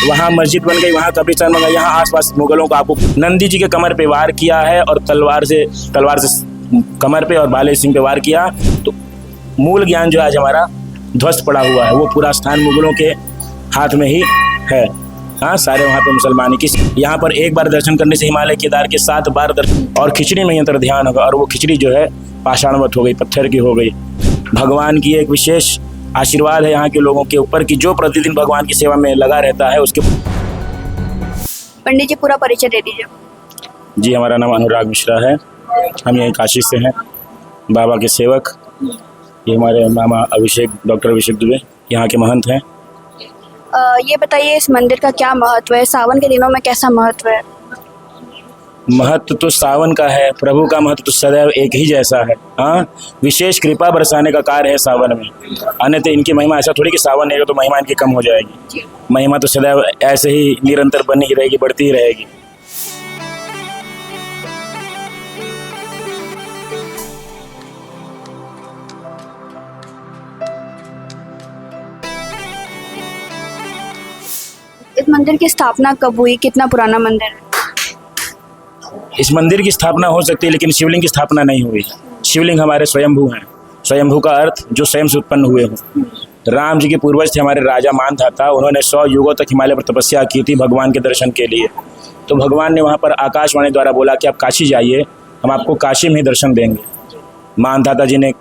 वहाँ मस्जिद बन गई, वहाँ कब्रिस्तान बन गया। यहाँ आसपास मुगलों को आपको नंदी जी के कमर पे वार किया है और तलवार से कमर पे और बाले सिंह पे वार किया। तो मूल ज्ञान जो आज हमारा ध्वस्त पड़ा हुआ है वो पूरा स्थान मुगलों के हाथ में ही है। हाँ, सारे वहाँ पे मुसलमान की यहाँ पर एक बार दर्शन करने से हिमालय केदार के 7 बार दर्शन, और खिचड़ी में यंत्र ध्यान होगा, और वो खिचड़ी जो है पाषाणवत हो गई, पत्थर की हो गई। भगवान की एक विशेष आशीर्वाद है यहाँ के लोगों के ऊपर कि जो प्रतिदिन भगवान की सेवा में लगा रहता है उसके। पंडित जी पूरा परिचय दे दीजिए। जी, हमारा नाम अनुराग मिश्रा है, हम यहीं काशी से हैं, बाबा के सेवक। ये हमारे मामा अभिषेक, डॉक्टर अभिषेक दुबे यहाँ के महंत हैं। ये बताइए इस मंदिर का क्या महत्व है, सावन के दिनों में कैसा महत्व है? महत्व तो सावन का है, प्रभु का महत्व तो सदैव एक ही जैसा है। हाँ, विशेष कृपा बरसाने का कार्य है सावन में, अन्यथा इनकी महिमा ऐसा थोड़ी कि सावन नहीं तो महिमा इनकी कम हो जाएगी। महिमा तो सदैव ऐसे ही निरंतर बनी ही रहेगी, बढ़ती ही रहेगी। इस मंदिर की स्थापना कब हुई, कितना पुराना मंदिर है? इस मंदिर की स्थापना हो सकती है लेकिन शिवलिंग की स्थापना नहीं हुई। शिवलिंग हमारे स्वयंभू हैं। स्वयंभू का अर्थ जो स्वयं से उत्पन्न हुए हों। राम जी के पूर्वज थे हमारे राजा मानधाता, उन्होंने 100 युगों तक हिमालय पर तपस्या की थी भगवान के दर्शन के लिए। तो भगवान ने वहाँ पर आकाशवाणी द्वारा बोला कि आप काशी जाइए, हम आपको काशी में ही दर्शन देंगे। मानधाता जी ने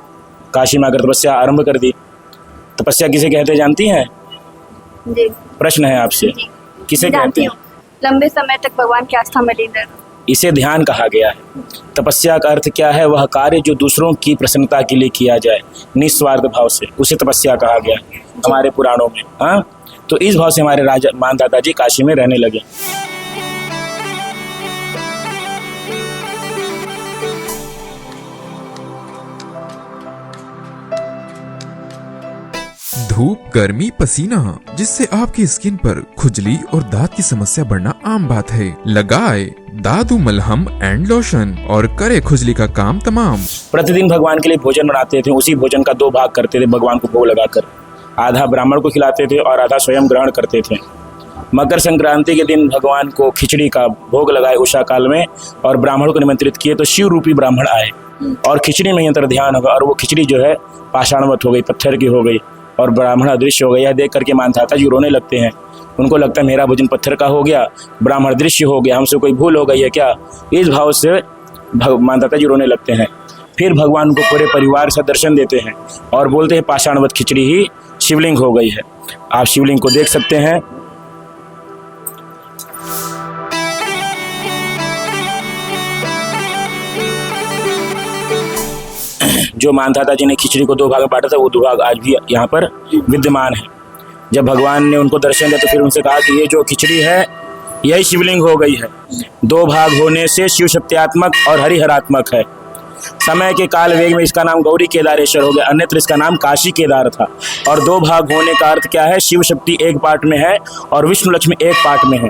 काशी में आकर तपस्या आरंभ कर दी। तपस्या किसे कहते जानती हैं? जी। प्रश्न है आपसे, किसे कहते हैं? लंबे समय तक भगवान की आस्था में लीन रहना। इसे ध्यान कहा गया है। तपस्या का अर्थ क्या है? वह कार्य जो दूसरों की प्रसन्नता के लिए किया जाए निस्वार्थ भाव से, उसे तपस्या कहा गया है हमारे पुराणों में। हाँ, तो इस भाव से हमारे राजा मानधाता जी काशी में रहने लगे। धूप, गर्मी, पसीना, जिससे आपकी स्किन पर खुजली और दांत की समस्या बढ़ना आम बात है। लगाए दादू मलहम एंड लोशन और करे खुजली का काम तमाम। प्रतिदिन भगवान के लिए भोजन बनाते थे, उसी भोजन का 2 भाग करते थे भगवान को भोग लगाकर। आधा ब्राह्मण को खिलाते थे और आधा स्वयं ग्रहण करते थे। मकर संक्रांति के दिन भगवान को खिचड़ी का भोग लगाए उषा काल में, और ब्राह्मण को निमंत्रित किए तो शिव रूपी ब्राह्मण आए और खिचड़ी में यंत्र ध्यान होगा, और वो खिचड़ी जो है पाषाणवत हो गई, पत्थर की हो गई, और ब्राह्मण अदृश्य हो गया। यह देख करके मानधाता जी रोने लगते हैं। उनको लगता है मेरा भोजन पत्थर का हो गया, ब्राह्मण दृश्य हो गया, हमसे कोई भूल हो गई है क्या? इस भाव से मानधाता जी रोने लगते हैं। फिर भगवान को पूरे परिवार से दर्शन देते हैं और बोलते हैं पाषाणवत खिचड़ी ही शिवलिंग हो गई है। आप शिवलिंग को देख सकते हैं। जो मानधाता जी ने खिचड़ी को 2 भाग में बांटा था वो 2 भाग आज भी यहाँ पर विद्यमान है। जब भगवान ने उनको दर्शन दिया तो फिर उनसे कहा कि ये जो खिचड़ी है यही शिवलिंग हो गई है। 2 भाग होने से शिव शक्त्यात्मक और हरिहरात्मक है। समय के काल वेग में इसका नाम गौरी केदारेश्वर हो गया, अन्यत्र इसका नाम काशी केदार था। और 2 भाग होने का अर्थ क्या है? शिव शक्ति एक पार्ट में है और विष्णु लक्ष्मी एक पार्ट में है।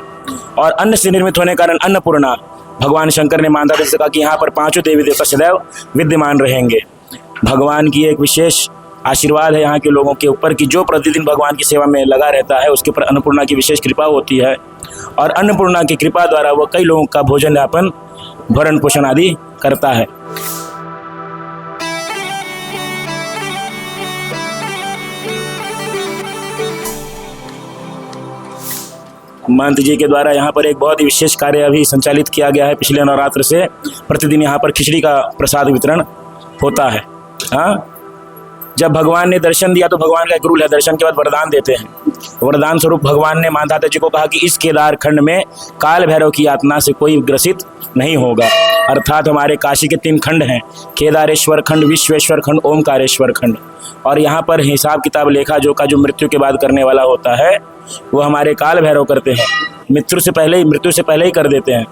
और अन्न से निर्मित होने के कारण अन्नपूर्णा। भगवान शंकर ने मानधाता से कहा कि यहाँ पर 5 देवी देवता सदैव विद्यमान रहेंगे। भगवान की एक विशेष आशीर्वाद है यहाँ के लोगों के ऊपर कि जो प्रतिदिन भगवान की सेवा में लगा रहता है उसके ऊपर अन्नपूर्णा की विशेष कृपा होती है, और अन्नपूर्णा की कृपा द्वारा वो कई लोगों का भोजन यापन, भरण पोषण आदि करता है। महंत जी के द्वारा यहाँ पर एक बहुत ही विशेष कार्य अभी संचालित किया गया है। पिछले नवरात्र से प्रतिदिन यहाँ पर खिचड़ी का प्रसाद वितरण होता है। हाँ, जब भगवान ने दर्शन दिया तो भगवान का एक रूल है, दर्शन के बाद वरदान देते हैं। वरदान स्वरूप भगवान ने मानधाता जी को कहा कि इस केदार खंड में काल भैरव की यातना से कोई ग्रसित नहीं होगा। अर्थात हमारे काशी के 3 खंड हैं, केदारेश्वर खंड, विश्वेश्वर खंड, ओमकारेश्वर खंड। और यहाँ पर हिसाब किताब लेखा जोखा जो मृत्यु के बाद करने वाला होता है वो हमारे काल भैरव करते हैं। मृत्यु से पहले ही कर देते हैं।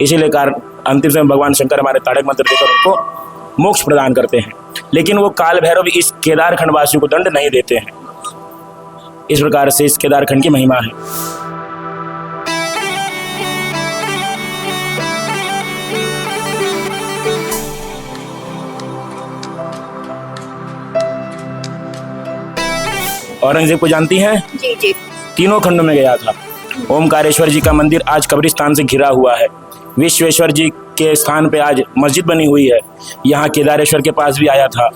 इसीलिए अंतिम समय भगवान शंकर हमारे ताड़क मंत्र देकर उनको मोक्ष प्रदान करते हैं। लेकिन वो काल भैरव इस केदार खंड वासियों को दंड नहीं देते हैं। इस प्रकार से इस केदार खंड की महिमा है। औरंगजेब को जानती हैं? जी जी। 3 खंडों में गया था। ओमकारेश्वर जी का मंदिर आज कब्रिस्तान से घिरा हुआ है। विश्वेश्वर जी के स्थान पे आज मस्जिद बनी हुई है। यहाँ केदारेश्वर के पास भी आया था।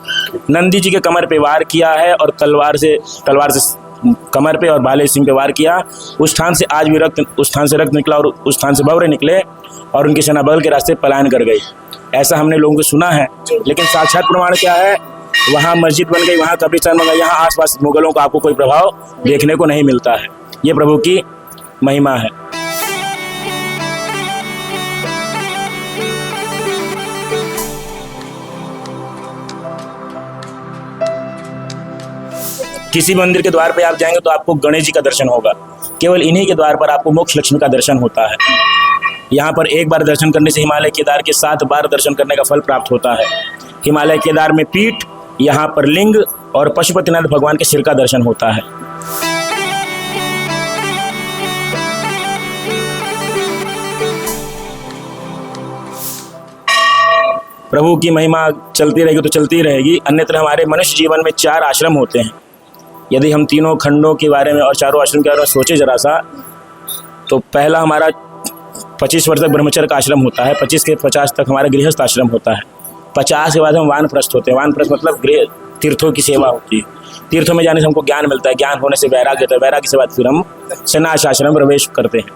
नंदी जी के कमर पे वार किया है और तलवार से कमर पे और भाले सिंह पे वार किया। उस स्थान से आज भी रक्त निकला और उस स्थान से भवरे निकले और उनकी सेना बगल के रास्ते पलायन कर गई। ऐसा हमने लोगों को सुना है, लेकिन साक्षात प्रमाण क्या है? वहाँ मस्जिद बन गई, वहाँ कब्रिस्तान बन गई, यहाँ आसपास मुगलों का आपको कोई प्रभाव देखने को नहीं मिलता है। ये प्रभु की महिमा है। किसी मंदिर के द्वार पे आप जाएंगे तो आपको गणेश जी का दर्शन होगा। केवल इन्हीं के द्वार पर आपको मोक्ष लक्ष्मी का दर्शन होता है। यहाँ पर एक बार दर्शन करने से हिमालय केदार के 7 बार दर्शन करने का फल प्राप्त होता है। हिमालय केदार में पीठ, यहाँ पर लिंग और पशुपतिनाथ भगवान के सिर का दर्शन होता है। प्रभु की महिमा चलती रहेगी तो चलती रहेगी। अन्यत्र हमारे मनुष्य जीवन में 4 आश्रम होते हैं। यदि हम तीनों खंडों के बारे में और चारों आश्रम के बारे में सोचे जरा सा, तो पहला हमारा 25 वर्ष तक ब्रह्मचर्य का आश्रम होता है। 25 के 50 तक हमारा गृहस्थ आश्रम होता है। 50 के बाद हम वानप्रस्थ होते हैं। वानप्रस्थ मतलब तीर्थों की सेवा होती है। तीर्थों में जाने से हमको ज्ञान मिलता है। ज्ञान होने से वैराग्य होता है। वैराग्य से बाद फिर हम सन्यास आश्रम में प्रवेश करते हैं।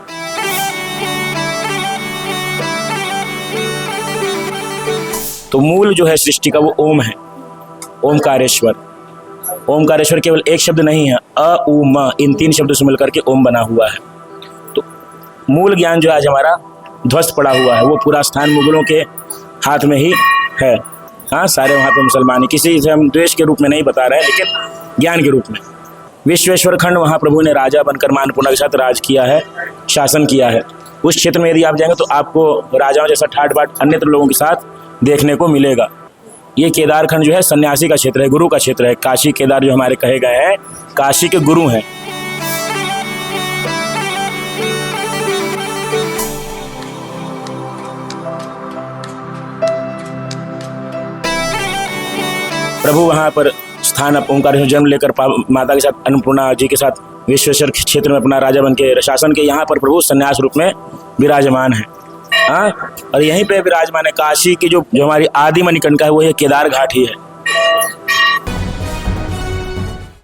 तो मूल जो है सृष्टि का वो ओम है, ओमकारेश्वर। ओमकारेश्वर केवल एक शब्द नहीं है, अ उ म, इन 3 शब्दों से मिलकर के ओम बना हुआ है। तो मूल ज्ञान जो आज हमारा ध्वस्त पड़ा हुआ है, वो पूरा स्थान मुगलों के हाथ में ही है। हाँ, सारे वहाँ पे मुसलमान ही, किसी से हम द्वेष के रूप में नहीं बता रहे हैं, लेकिन ज्ञान के रूप में। विश्वेश्वर खंड, वहाँ प्रभु ने राजा बनकर मानपूर्णा के साथ राज किया है, शासन किया है। उस क्षेत्र में यदि आप जाएंगे तो आपको राजाओं जैसा ठाट बाट अन्यत्र लोगों के साथ देखने को मिलेगा। ये केदार खंड जो है सन्यासी का क्षेत्र है, गुरु का क्षेत्र है। काशी केदार जो हमारे कहे गए हैं, काशी के गुरु हैं। प्रभु वहाँ पर स्थान ओमकारेश्वर जन्म लेकर माता के साथ, अन्नपूर्णा जी के साथ विश्वेश्वर क्षेत्र में अपना राजा बन के शासन के, यहाँ पर प्रभु संन्यास रूप में विराजमान है। हाँ, और यहीं पे विराजमान है। काशी की जो हमारी आदि मणिकर्णिका है, वो ये केदार घाट ही है।